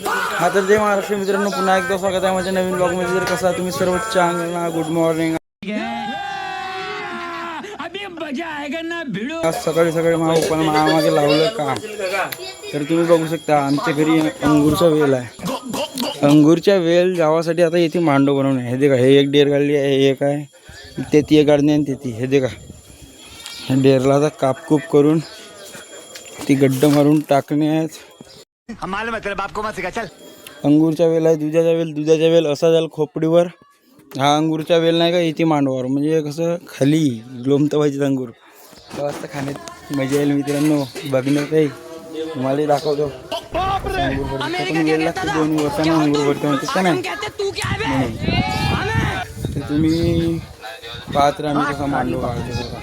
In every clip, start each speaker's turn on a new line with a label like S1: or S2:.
S1: हा तर जय महाराष्ट्र मित्रांनो, पुन्हा एकदा स्वागत आहे माझ्या नवीन ब्लॉगमध्ये. जर कसा तुम्ही सर्व चांगला गुड मॉर्निंग. आज सकाळी सकाळी मागे लावलं काम. तर तुम्ही बघू शकता आमच्या घरी अंगूरचा वेल आहे. अंगूरच्या वेल जावासाठी आता इथे मांडव बनवणे. हे देखा, हे एक डेर काढली आहे, हे एक आहे, ते ती काढणे आणि ते हे देखा. हे डेरला आता कापकूप करून ती गड्ड मारून टाकणे आहेत. अंगूरचा वेल आहे, दुधाचा वेल असा झाला खोपडीवर. हा अंगूरचा वेल नाही का, इथे मांडवावर, म्हणजे कसं खाली लोंबतं पाहिजे अंगूर. तर वाजता खाण्यात मजा येईल मित्रांनो. बघण्यात आहे, तुम्हाला दाखवतो. अंगूर भरते पण वेल लागते, 2 वर्षांना अंगूर भरते म्हणते का नाही. तर तुम्ही पाहत राहा मी कसा मांडव काढतो.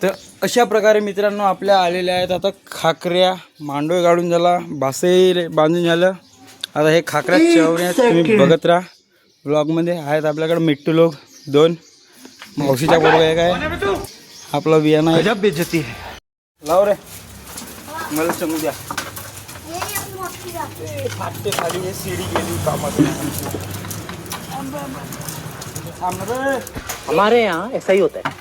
S1: तर अशा प्रकारे मित्रांनो आपल्या आलेल्या आहेत आता खाकऱ्या. मांडवे काढून झाला, बासही बांधून झालं. आता हे खाकऱ्या चवऱ्या तुम्ही बघत राहा. ब्लॉगमध्ये आहेत आपल्याकडे मिट्टू लोक 2, मावशीच्या पोरगा एक आहे, आपला बियाणा आहे. बेइज्जती लाव रे, मला सांगू द्या. फाटते खाली, हे सीडी गेली कामात.
S2: हमारे यहाँ ऐसा ही होता है.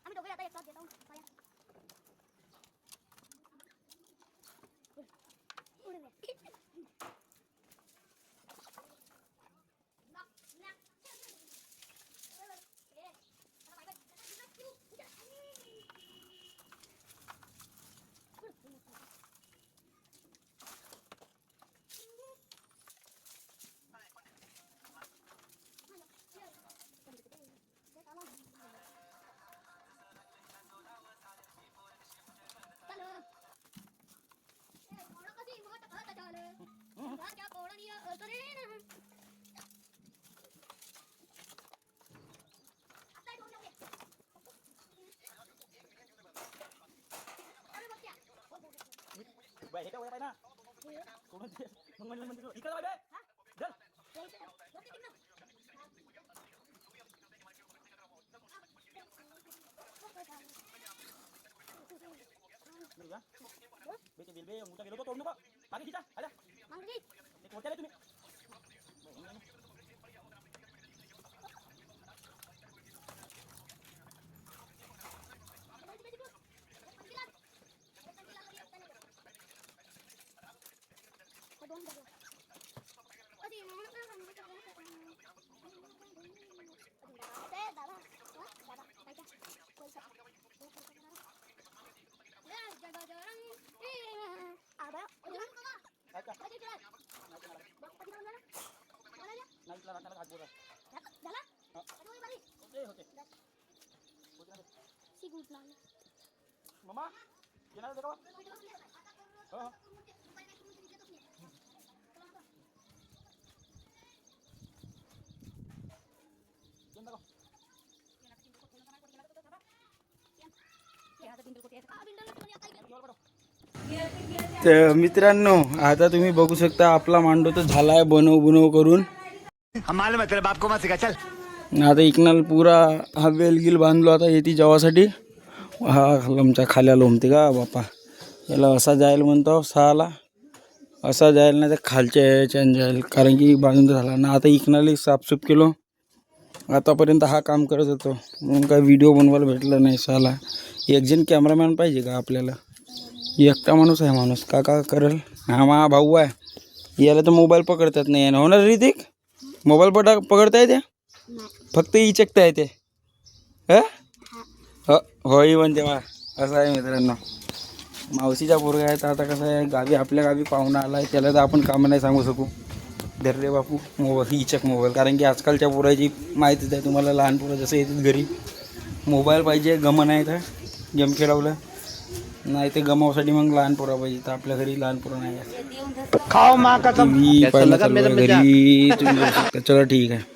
S3: आम्ही दोघे आता एक साथ देतो.
S1: हे काय होत आहे ना, सोडून दे. मग इकडे जा बे. चल. बेटे बिल बे मोठा गेलो तो तोड नको. मागे खिचा आला. मागे एक होत्याला तुम्ही. मम्मा येणार होते का? हो. येऊन दाखव. तर मित्रांनो आता तुम्ही बघू शकता आपला मांडो तर झालाय बनव करून. आता इकनाल पुरा हा वेलगिल बांधलो आता येते जेवासाठी. हा आमच्या खाल्या लोंबते का बापा, याला असा जायला म्हणतो सहाला, असा जायला नाही तर खालच्या याच्यानं जाईल, कारण की बांधून झाला ना. आता इकनाली साफसूफ केलो. आतापर्यंत हा काम करत होतो म्हणून काय व्हिडिओ बनवायला भेटलं नाही. साला एक जण कॅमेरामॅन पाहिजे का आपल्याला, एकटा माणूस आहे माणूस का करेल. हा मा भाऊ आहे, याला तर मोबाईल पकडतात नाही आहे. होणार ऋतिक, मोबाईल पकडता येते फक्त इचकता येते. होई म्हणते वा. असं आहे मित्रांनो, मावशीच्या पोरगा आहे. तर आता कसं आहे गावी, आपल्या गावी पाहुणा आला आहे, त्याला तर आपण कामं नाही सांगू शकू. धर रे बापू मोबाईल, इचक मोबाईल. कारण की आजकालच्या पोराची माहितीच आहे तुम्हाला, लहान पोरं जसं येतात घरी मोबाईल पाहिजे. गमन आहे तर गेम खेळवलं नाही ते गमावसाठी मग लहान पोरं पाहिजे. तर आपल्या घरी लहान पोरं नाही आहे. खाओ माँ का घरी तुम्ही चला ठीक आहे.